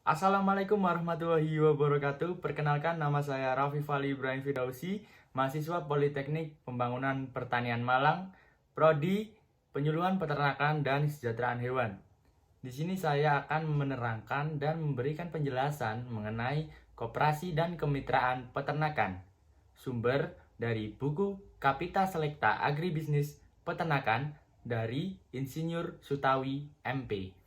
Assalamualaikum warahmatullahi wabarakatuh. Perkenalkan, nama saya Raffi Fali Ibrahim Fidausi, mahasiswa Politeknik Pembangunan Pertanian Malang, Prodi Penyuluhan Peternakan dan Kesejahteraan Hewan. Di sini saya akan menerangkan dan memberikan penjelasan mengenai koperasi dan kemitraan peternakan. Sumber dari buku Kapita Selekta Agribisnis Peternakan dari Insinyur Sutawi MP.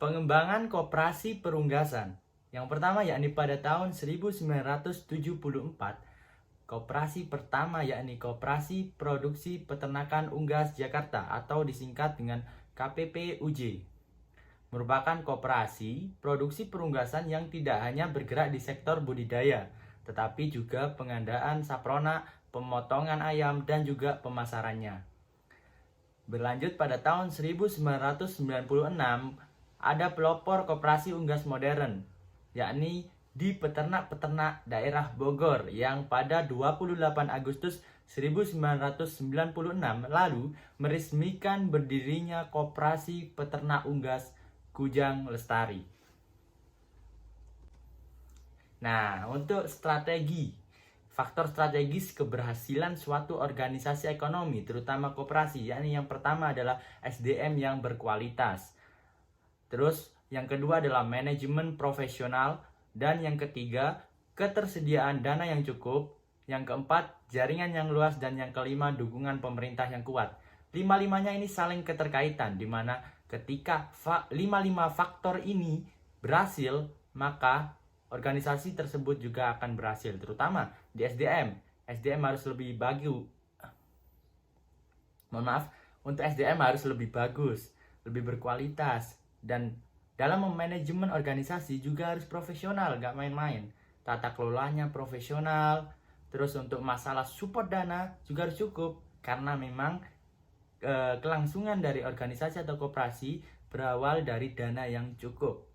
Pengembangan koperasi perunggasan. Yang pertama yakni pada tahun 1974, koperasi pertama yakni Koperasi Produksi Peternakan Unggas Jakarta atau disingkat dengan KPPUJ. Merupakan koperasi produksi perunggasan yang tidak hanya bergerak di sektor budidaya, tetapi juga pengandaan saprona, pemotongan ayam, dan juga pemasarannya. Berlanjut pada tahun 1996, ada pelopor koperasi unggas modern, yakni di peternak-peternak daerah Bogor yang pada 28 Agustus 1996 lalu meresmikan berdirinya Koperasi Peternak Unggas Kujang Lestari. Nah, untuk faktor strategis keberhasilan suatu organisasi ekonomi, terutama koperasi, yakni yang pertama adalah SDM yang berkualitas. Terus yang kedua adalah manajemen profesional, dan yang ketiga ketersediaan dana yang cukup, yang keempat jaringan yang luas, dan yang kelima dukungan pemerintah yang kuat. Lima-limanya ini saling keterkaitan, di mana ketika lima faktor ini berhasil, maka organisasi tersebut juga akan berhasil, terutama di SDM. SDM harus lebih bagus. Untuk SDM harus lebih bagus, lebih berkualitas, dan dalam memanajemen organisasi juga harus profesional, gak main-main. Tata kelolanya profesional. Terus untuk masalah support dana juga harus cukup, karena memang kelangsungan dari organisasi atau koperasi berawal dari dana yang cukup.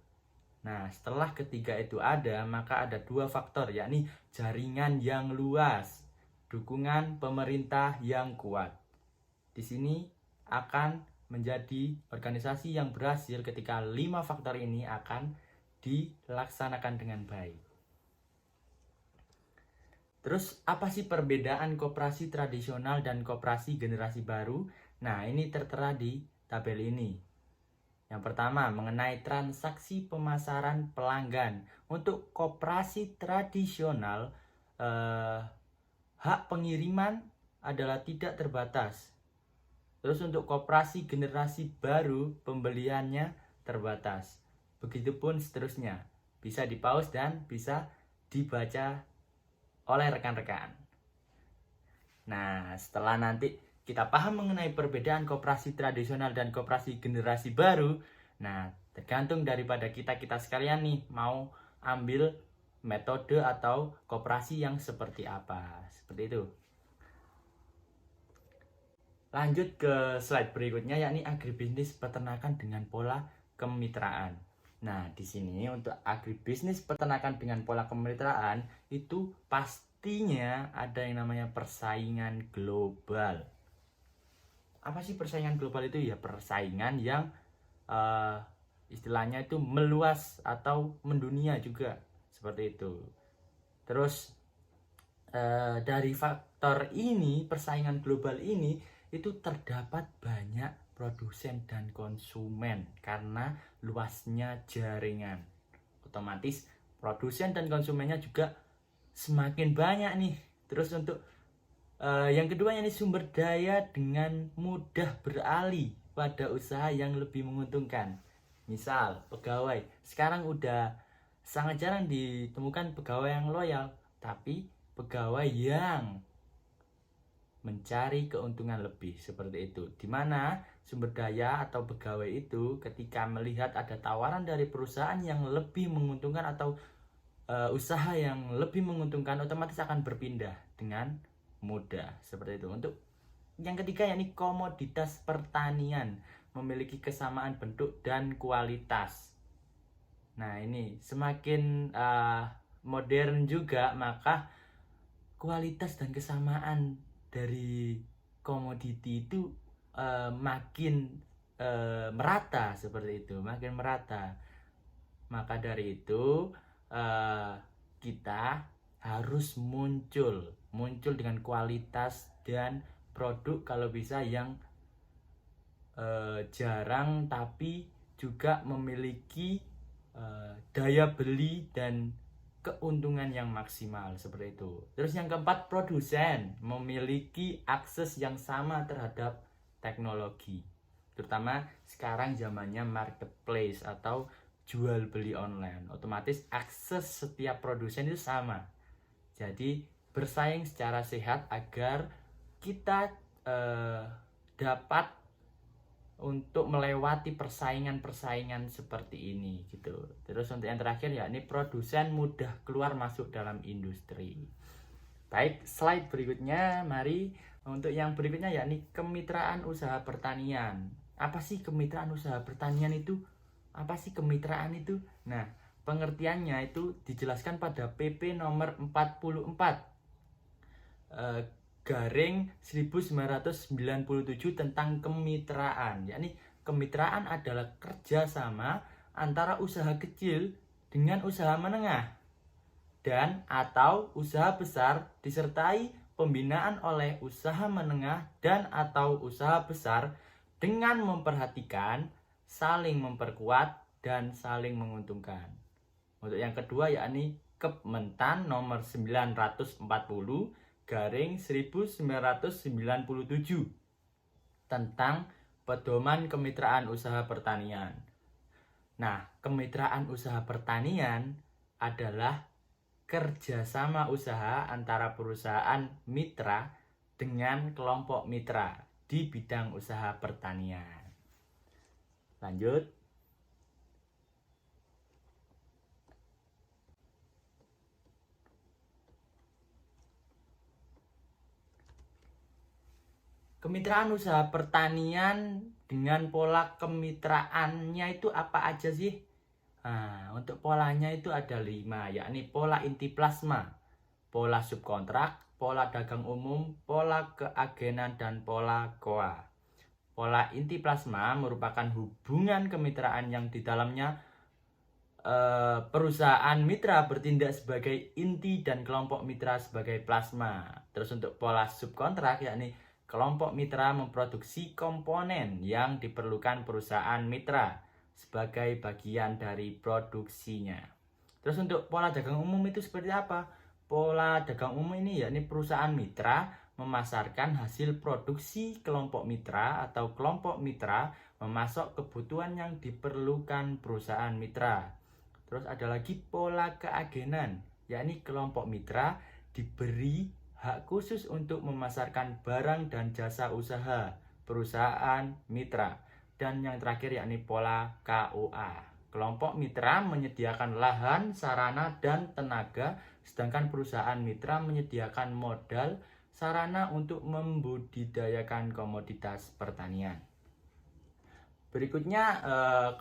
Nah, setelah ketiga itu ada, maka ada dua faktor, yakni jaringan yang luas, dukungan pemerintah yang kuat. Di sini akan menjadi organisasi yang berhasil ketika lima faktor ini akan dilaksanakan dengan baik. Terus apa sih perbedaan koperasi tradisional dan koperasi generasi baru? Nah, ini tertera di tabel ini. Yang pertama mengenai transaksi pemasaran pelanggan. Untuk koperasi tradisional, hak pengiriman adalah tidak terbatas. Terus untuk koperasi generasi baru, pembeliannya terbatas. Begitupun seterusnya. Bisa di-pause dan bisa dibaca oleh rekan-rekan. Nah, setelah nanti kita paham mengenai perbedaan koperasi tradisional dan koperasi generasi baru, nah, tergantung daripada kita sekalian nih mau ambil metode atau koperasi yang seperti apa. Seperti itu. Lanjut ke slide berikutnya, yakni agribisnis peternakan dengan pola kemitraan. Nah, di sini untuk agribisnis peternakan dengan pola kemitraan itu pastinya ada yang namanya persaingan global. Apa sih persaingan global itu? Ya persaingan yang istilahnya itu meluas atau mendunia juga, seperti itu. Terus dari faktor ini, persaingan global ini, itu terdapat banyak produsen dan konsumen karena luasnya jaringan. Otomatis produsen dan konsumennya juga semakin banyak nih. Terus untuk yang kedua ini sumber daya dengan mudah beralih pada usaha yang lebih menguntungkan. Misal pegawai, sekarang udah sangat jarang ditemukan pegawai yang loyal, tapi pegawai yang mencari keuntungan lebih, seperti itu. Dimana sumber daya atau pegawai itu ketika melihat ada tawaran dari perusahaan yang lebih menguntungkan atau usaha yang lebih menguntungkan, otomatis akan berpindah dengan mudah, seperti itu. Untuk yang ketiga yakni komoditas pertanian, memiliki kesamaan bentuk dan kualitas. Nah, ini semakin modern juga, maka kualitas dan kesamaan dari komoditi itu makin merata seperti itu, makin merata. Maka dari itu kita harus muncul dengan kualitas dan produk kalau bisa yang jarang tapi juga memiliki daya beli dan keuntungan yang maksimal seperti itu. Terus yang keempat, produsen memiliki akses yang sama terhadap teknologi. Terutama sekarang zamannya marketplace atau jual beli online. Otomatis akses setiap produsen itu sama. Jadi bersaing secara sehat agar kita dapat untuk melewati persaingan-persaingan seperti ini gitu. Terus untuk yang terakhir ya, ini produsen mudah keluar masuk dalam industri. Baik, slide berikutnya, mari. Untuk yang berikutnya ya, ini kemitraan usaha pertanian. Apa sih kemitraan usaha pertanian itu? Apa sih kemitraan itu? Nah, pengertiannya itu dijelaskan pada PP nomor 44 garing 1997 tentang kemitraan. Yakni kemitraan adalah kerjasama antara usaha kecil dengan usaha menengah dan atau usaha besar disertai pembinaan oleh usaha menengah dan atau usaha besar dengan memperhatikan, saling memperkuat dan saling menguntungkan. Untuk yang kedua yakni Kementan nomor 940 garing 1997 tentang pedoman kemitraan usaha pertanian. Nah, kemitraan usaha pertanian adalah kerjasama usaha antara perusahaan mitra dengan kelompok mitra di bidang usaha pertanian. Lanjut. Kemitraan usaha pertanian dengan pola kemitraannya itu apa aja sih? Nah, untuk polanya itu ada 5, yakni pola inti plasma, pola subkontrak, pola dagang umum, pola keagenan, dan pola KOA. Pola inti plasma merupakan hubungan kemitraan yang di dalamnya perusahaan mitra bertindak sebagai inti dan kelompok mitra sebagai plasma. Terus untuk pola subkontrak yakni kelompok mitra memproduksi komponen yang diperlukan perusahaan mitra sebagai bagian dari produksinya. Terus untuk pola dagang umum itu seperti apa? Pola dagang umum ini yakni perusahaan mitra memasarkan hasil produksi kelompok mitra atau kelompok mitra memasok kebutuhan yang diperlukan perusahaan mitra. Terus ada lagi pola keagenan, yakni kelompok mitra diberi hak khusus untuk memasarkan barang dan jasa usaha perusahaan mitra. Dan yang terakhir yakni pola KOA. Kelompok mitra menyediakan lahan, sarana, dan tenaga, sedangkan perusahaan mitra menyediakan modal, sarana untuk membudidayakan komoditas pertanian. Berikutnya,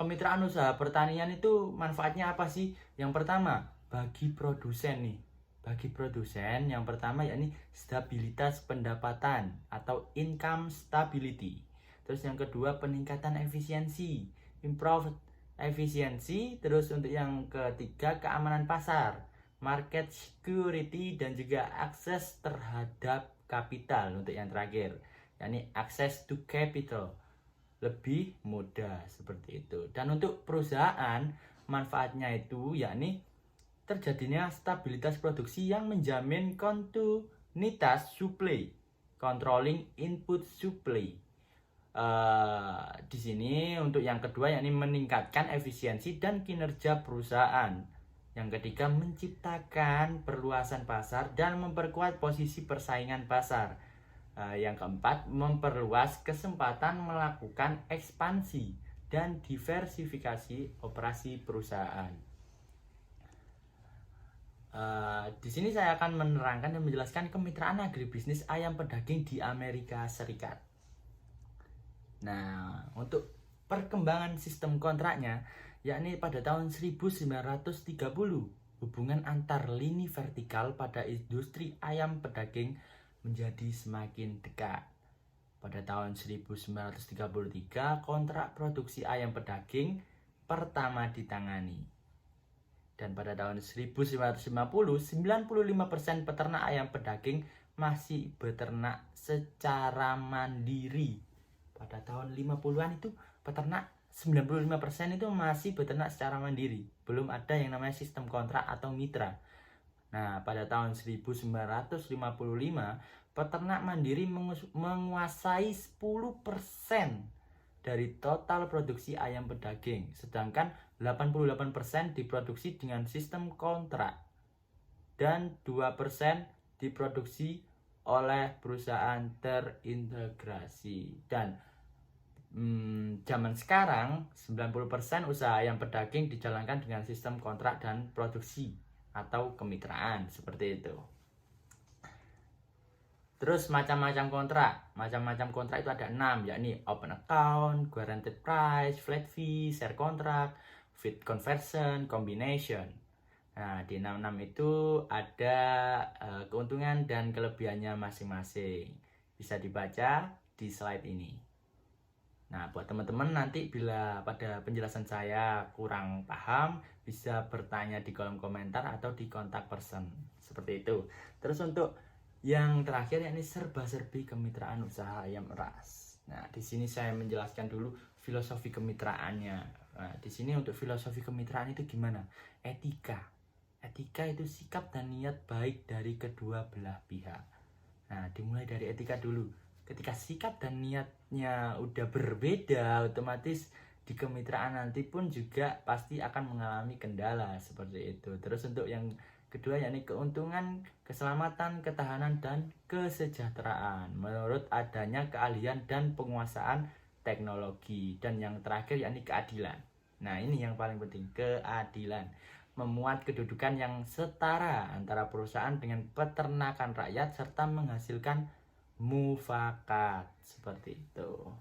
kemitraan usaha pertanian itu manfaatnya apa sih? Yang pertama, bagi produsen nih. Bagi produsen, yang pertama yakni stabilitas pendapatan atau income stability. Terus yang kedua, peningkatan efisiensi, improve efisiensi. Terus untuk yang ketiga, keamanan pasar, market security, dan juga akses terhadap kapital. Untuk yang terakhir, yakni access to capital, lebih mudah seperti itu. Dan untuk perusahaan, manfaatnya itu yakni terjadinya stabilitas produksi yang menjamin kontinuitas supply, controlling input supply. Di sini untuk yang kedua yakni meningkatkan efisiensi dan kinerja perusahaan. Yang ketiga, menciptakan perluasan pasar dan memperkuat posisi persaingan pasar. Yang keempat, memperluas kesempatan melakukan ekspansi dan diversifikasi operasi perusahaan. Di sini saya akan menerangkan dan menjelaskan kemitraan agribisnis ayam pedaging di Amerika Serikat. Nah, untuk perkembangan sistem kontraknya, yakni pada tahun 1930, hubungan antar lini vertikal pada industri ayam pedaging menjadi semakin dekat. Pada tahun 1933, kontrak produksi ayam pedaging pertama ditangani. Dan pada tahun 1950, 95% peternak ayam pedaging masih beternak secara mandiri. Pada tahun 50-an itu peternak 95% itu masih beternak secara mandiri. Belum ada yang namanya sistem kontrak atau mitra. Nah, pada tahun 1955, peternak mandiri menguasai 10% dari total produksi ayam pedaging, sedangkan 88% diproduksi dengan sistem kontrak dan 2% diproduksi oleh perusahaan terintegrasi. Dan zaman sekarang 90% usaha ayam pedaging dijalankan dengan sistem kontrak dan produksi atau kemitraan, seperti itu. Terus macam-macam kontrak itu ada 6, yakni open account, guaranteed price, flat fee, share contract, feed conversion, combination. Nah, di 66 itu ada keuntungan dan kelebihannya masing-masing. Bisa dibaca di slide ini. Nah, buat teman-teman nanti bila pada penjelasan saya kurang paham, bisa bertanya di kolom komentar atau di kontak person. Seperti itu. Terus untuk yang terakhir yakni serba-serbi kemitraan usaha ayam ras. Nah, di sini saya menjelaskan dulu filosofi kemitraannya. Nah, di sini untuk filosofi kemitraan itu gimana? Etika. Etika itu sikap dan niat baik dari kedua belah pihak. Nah, dimulai dari etika dulu. Ketika sikap dan niatnya udah berbeda, otomatis di kemitraan nanti pun juga pasti akan mengalami kendala seperti itu. Terus untuk yang kedua yakni keuntungan, keselamatan, ketahanan, dan kesejahteraan menurut adanya keahlian dan penguasaan teknologi. Dan yang terakhir yakni keadilan. Nah, ini yang paling penting, keadilan. Memuat kedudukan yang setara antara perusahaan dengan peternakan rakyat serta menghasilkan mufakat, seperti itu.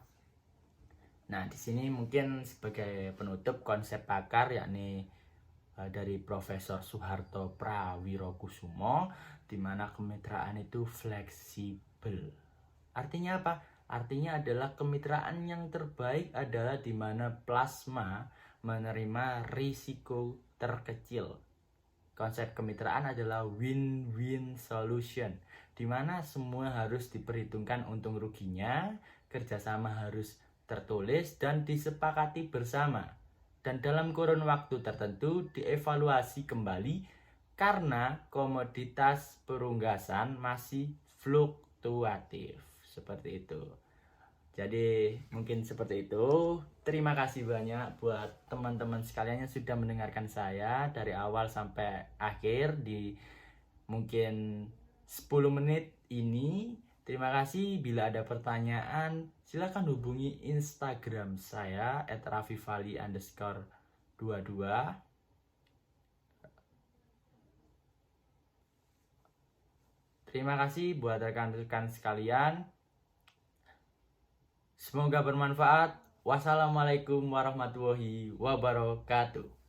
Nah, di sini mungkin sebagai penutup konsep pakar yakni dari Profesor Soeharto Prawirokusumo, di mana kemitraan itu fleksibel. Artinya apa? Artinya adalah kemitraan yang terbaik adalah di mana plasma menerima risiko terkecil. Konsep kemitraan adalah win-win solution, di mana semua harus diperhitungkan untung ruginya, kerjasama harus tertulis dan disepakati bersama, dan dalam kurun waktu tertentu dievaluasi kembali karena komoditas perunggasan masih fluktuatif, seperti itu. Jadi mungkin seperti itu. Terima kasih banyak buat teman-teman sekalian yang sudah mendengarkan saya dari awal sampai akhir di mungkin 10 menit ini. Terima kasih. Bila ada pertanyaan silakan hubungi Instagram saya @rafifali_22. Terima kasih buat rekan-rekan sekalian. Semoga bermanfaat. Wassalamualaikum warahmatullahi wabarakatuh.